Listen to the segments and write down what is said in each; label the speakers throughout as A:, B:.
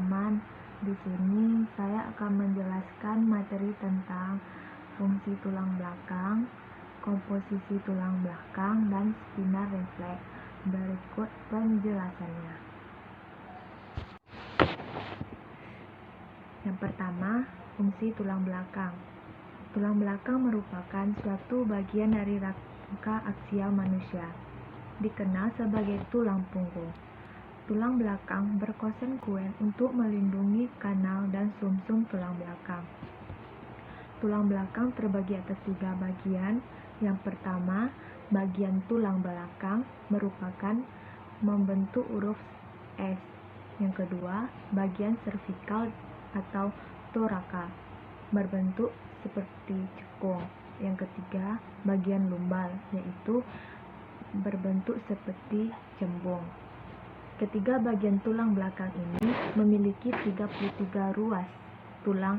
A: teman-teman. Di sini saya akan menjelaskan materi tentang fungsi tulang belakang, komposisi tulang belakang, dan spinal refleks. Berikut penjelasannya. Yang pertama, fungsi tulang belakang. Tulang belakang merupakan suatu bagian dari rangka aksial manusia, dikenal sebagai tulang punggung. Tulang belakang berkonsekuen untuk melindungi kanal dan sumsum tulang belakang. Tulang belakang terbagi atas 3 bagian. Yang pertama, bagian tulang belakang merupakan membentuk huruf S. Yang kedua, bagian servikal atau toraka, berbentuk seperti cekung. Yang ketiga, bagian lumbar, yaitu berbentuk seperti cembung. Ketiga bagian tulang belakang ini memiliki 33 ruas tulang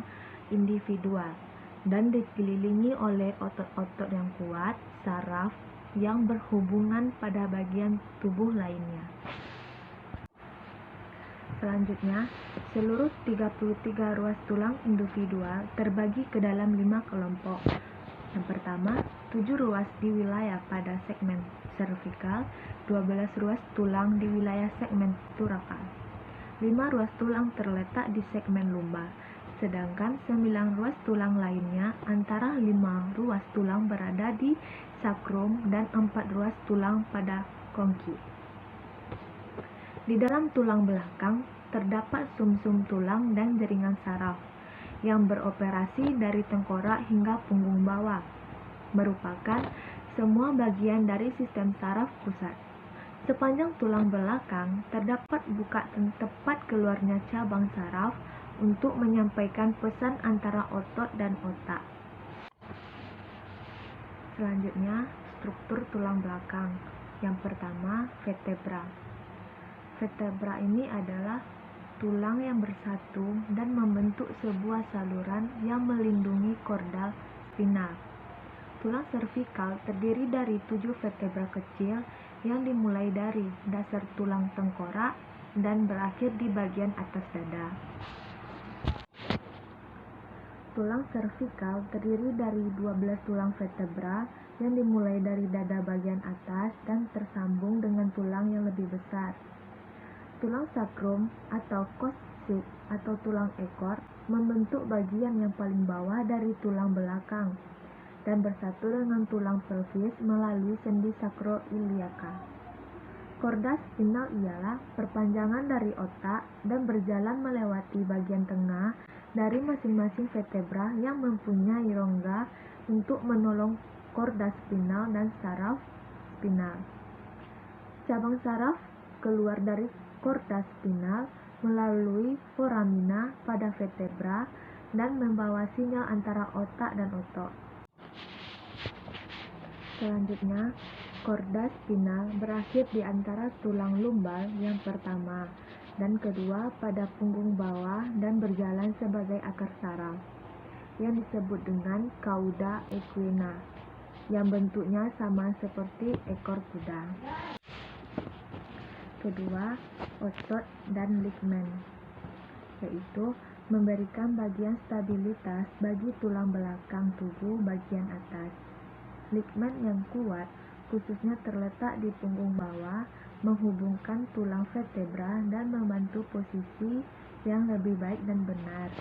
A: individual dan dikelilingi oleh otot-otot yang kuat, saraf yang berhubungan pada bagian tubuh lainnya. Selanjutnya, seluruh 33 ruas tulang individual terbagi ke dalam 5 kelompok. Yang pertama, 7 ruas di wilayah pada segmen servikal, 12 ruas tulang di wilayah segmen torakal, 5 ruas tulang terletak di segmen lumbar, sedangkan 9 ruas tulang lainnya antara 5 ruas tulang berada di sakrum dan 4 ruas tulang pada kongki. Di dalam tulang belakang terdapat sumsum tulang dan jaringan saraf yang beroperasi dari tengkorak hingga punggung bawah, merupakan semua bagian dari sistem saraf pusat. Sepanjang tulang belakang terdapat buka tempat keluarnya cabang saraf untuk menyampaikan pesan antara otot dan otak. Selanjutnya, struktur tulang belakang. Yang pertama, vertebra. Vertebra ini adalah tulang yang bersatu dan membentuk sebuah saluran yang melindungi kordal spinal. Tulang servikal terdiri dari 7 vertebra kecil yang dimulai dari dasar tulang tengkorak dan berakhir di bagian atas dada. Tulang servikal terdiri dari 12 tulang vertebra yang dimulai dari dada bagian atas dan tersambung dengan tulang yang lebih besar. Tulang sakrum atau coccyx atau tulang ekor membentuk bagian yang paling bawah dari tulang belakang dan bersatu dengan tulang pelvis melalui sendi sakroiliaka. Korda spinal ialah perpanjangan dari otak dan berjalan melewati bagian tengah dari masing-masing vertebra yang mempunyai rongga untuk menolong korda spinal dan saraf spinal. Cabang saraf keluar dari korda spinal melalui foramina pada vertebra dan membawa sinyal antara otak dan otot. Selanjutnya, korda spinal berakhir di antara tulang lumbar yang pertama dan kedua pada punggung bawah dan berjalan sebagai akar saraf yang disebut dengan cauda equina yang bentuknya sama seperti ekor kuda. Kedua, otot dan ligmen, yaitu memberikan bagian stabilitas bagi tulang belakang tubuh bagian atas. Ligmen yang kuat khususnya terletak di punggung bawah, menghubungkan tulang vertebra dan membantu posisi yang lebih baik dan benar.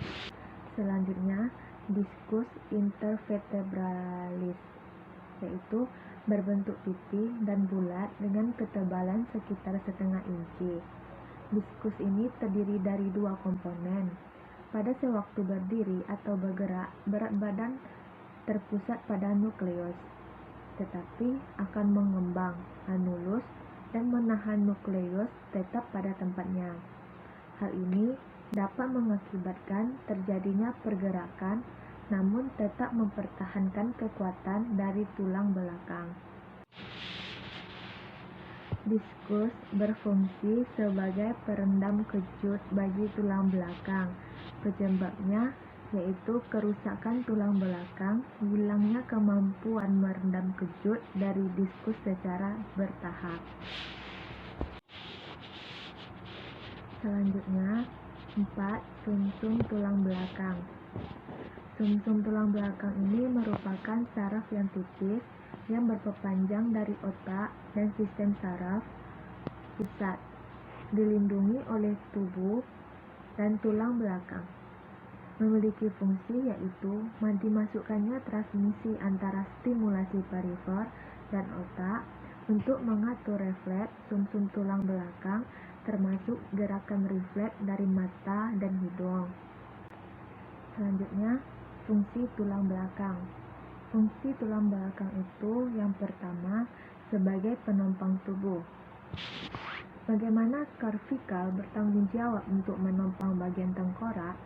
A: Selanjutnya, diskus intervertebralis, yaitu berbentuk pipih dan bulat dengan ketebalan sekitar setengah inci. Diskus ini terdiri dari 2 komponen. Pada sewaktu berdiri atau bergerak, berat badan terpusat pada nukleus, tetapi akan mengembang anulus dan menahan nukleus tetap pada tempatnya. Hal ini dapat mengakibatkan terjadinya pergerakan namun tetap mempertahankan kekuatan dari tulang belakang. Diskus berfungsi sebagai perendam kejut bagi tulang belakang. Penyebabnya yaitu kerusakan tulang belakang, hilangnya kemampuan merendam kejut dari diskus secara bertahap. Selanjutnya, 4. Sumsum tulang belakang. Sumsum tulang belakang ini merupakan saraf yang tipis yang berpepanjang dari otak dan sistem saraf pusat, dilindungi oleh tubuh dan tulang belakang. Memiliki fungsi yaitu dimasukkannya transmisi antara stimulasi perifer dan otak untuk mengatur refleks sumsum tulang belakang, termasuk gerakan refleks dari mata dan hidung. Selanjutnya, fungsi tulang belakang. Fungsi tulang belakang itu yang pertama sebagai penopang tubuh. Bagaimana cervical bertanggung jawab untuk menopang bagian tengkorak,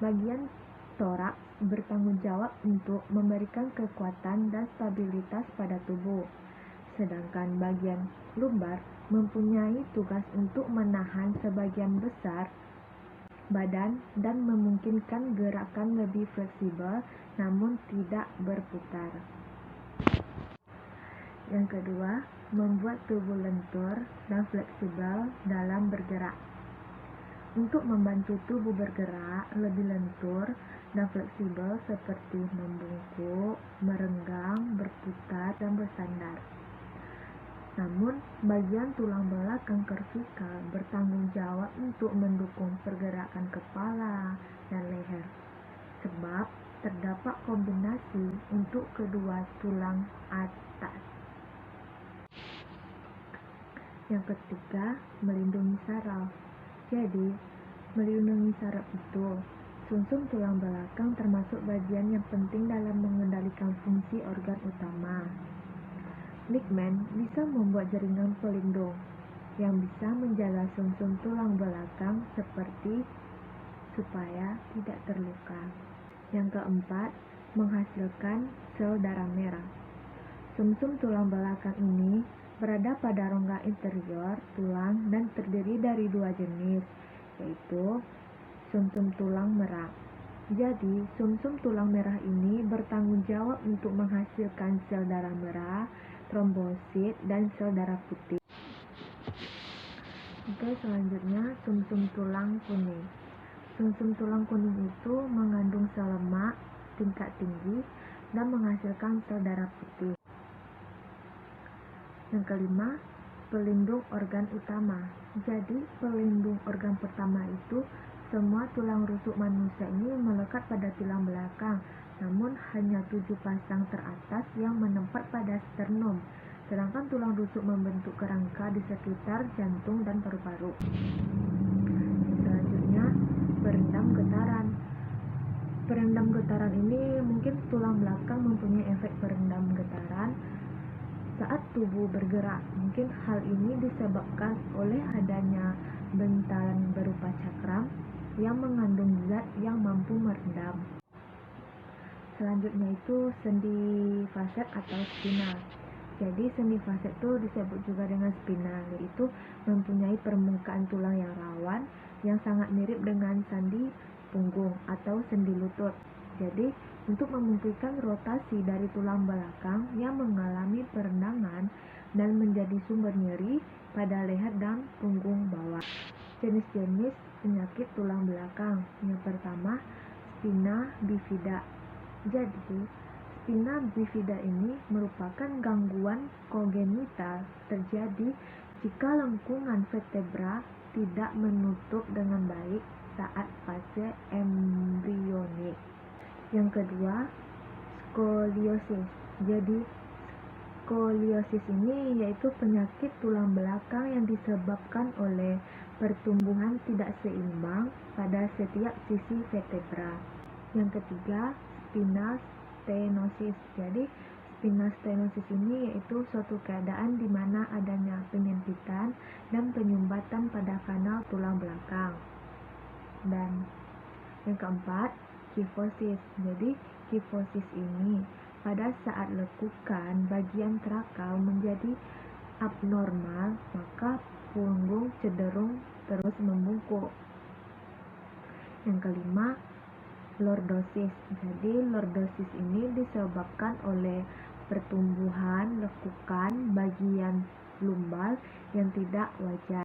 A: bagian toraks bertanggung jawab untuk memberikan kekuatan dan stabilitas pada tubuh. Sedangkan bagian lumbar mempunyai tugas untuk menahan sebagian besar badan dan memungkinkan gerakan lebih fleksibel namun tidak berputar. Yang kedua, membuat tubuh lentur dan fleksibel dalam bergerak. Untuk membantu tubuh bergerak lebih lentur dan fleksibel seperti membungkuk, merenggang, berputar, dan bersandar. Namun, bagian tulang belakang cervical bertanggung jawab untuk mendukung pergerakan kepala dan leher, sebab terdapat kombinasi untuk kedua tulang atas. Yang ketiga, melindungi saraf. Jadi, melindungi saraf itu, sumsum tulang belakang termasuk bagian yang penting dalam mengendalikan fungsi organ utama. Ligmen bisa membuat jaringan pelindung yang bisa menjaga sumsum tulang belakang seperti supaya tidak terluka. Yang keempat, menghasilkan sel darah merah. Sumsum tulang belakang ini berada pada rongga interior tulang dan terdiri dari dua jenis, yaitu sumsum tulang merah. Jadi, sumsum tulang merah ini bertanggung jawab untuk menghasilkan sel darah merah, trombosit, dan sel darah putih. Oke, selanjutnya sumsum tulang kuning. Sumsum tulang kuning itu mengandung sel lemak tingkat tinggi dan menghasilkan sel darah putih. Yang kelima, pelindung organ utama. Jadi, pelindung organ pertama itu semua tulang rusuk manusia ini melekat pada tulang belakang, namun hanya 7 pasang teratas yang menempat pada sternum, sedangkan tulang rusuk membentuk kerangka di sekitar jantung dan paru-paru. Selanjutnya, peredam getaran. Peredam getaran ini mungkin tulang belakang mempunyai efek peredam getaran saat tubuh bergerak. Mungkin hal ini disebabkan oleh adanya bentalan berupa cakram yang mengandung zat yang mampu meredam. Selanjutnya itu sendi faset atau spinal. Jadi sendi faset itu disebut juga dengan spinal, yaitu mempunyai permukaan tulang yang rawan yang sangat mirip dengan sandi punggung atau sendi lutut. Jadi, untuk memungkinkan rotasi dari tulang belakang yang mengalami perendaman dan menjadi sumber nyeri pada leher dan punggung bawah. Jenis-jenis penyakit tulang belakang. Yang pertama, spina bifida. Jadi, spina bifida ini merupakan gangguan kongenital terjadi jika lengkungan vertebra tidak menutup dengan baik saat fase embrionik. Yang kedua, skoliosis. Jadi, skoliosis ini yaitu penyakit tulang belakang yang disebabkan oleh pertumbuhan tidak seimbang pada setiap sisi vertebra. Yang ketiga, spinal stenosis. Jadi, spinal stenosis ini yaitu suatu keadaan di mana adanya penyempitan dan penyumbatan pada kanal tulang belakang. Dan yang keempat, kifosis. Jadi, kifosis ini pada saat lekukan bagian trakal menjadi abnormal, maka punggung cenderung terus membungkuk. Yang kelima, lordosis. Jadi, lordosis ini disebabkan oleh pertumbuhan lekukan bagian lumbar yang tidak wajar.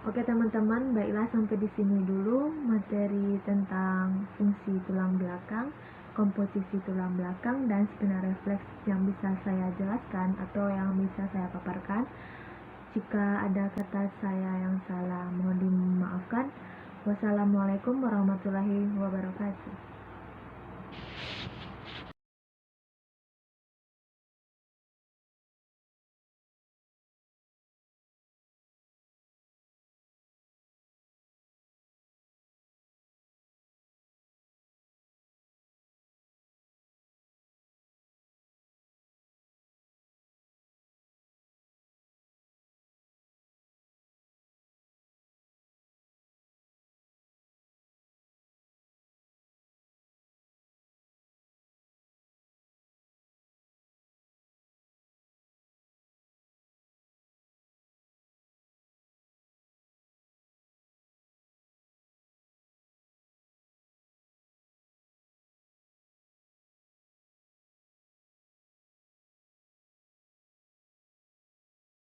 A: Oke teman-teman, baiklah sampai di sini dulu materi tentang fungsi tulang belakang, komposisi tulang belakang, dan spinal refleks yang bisa saya jelaskan atau yang bisa saya paparkan. Jika ada kata saya yang salah, mohon dimaafkan. Wassalamualaikum warahmatullahi wabarakatuh.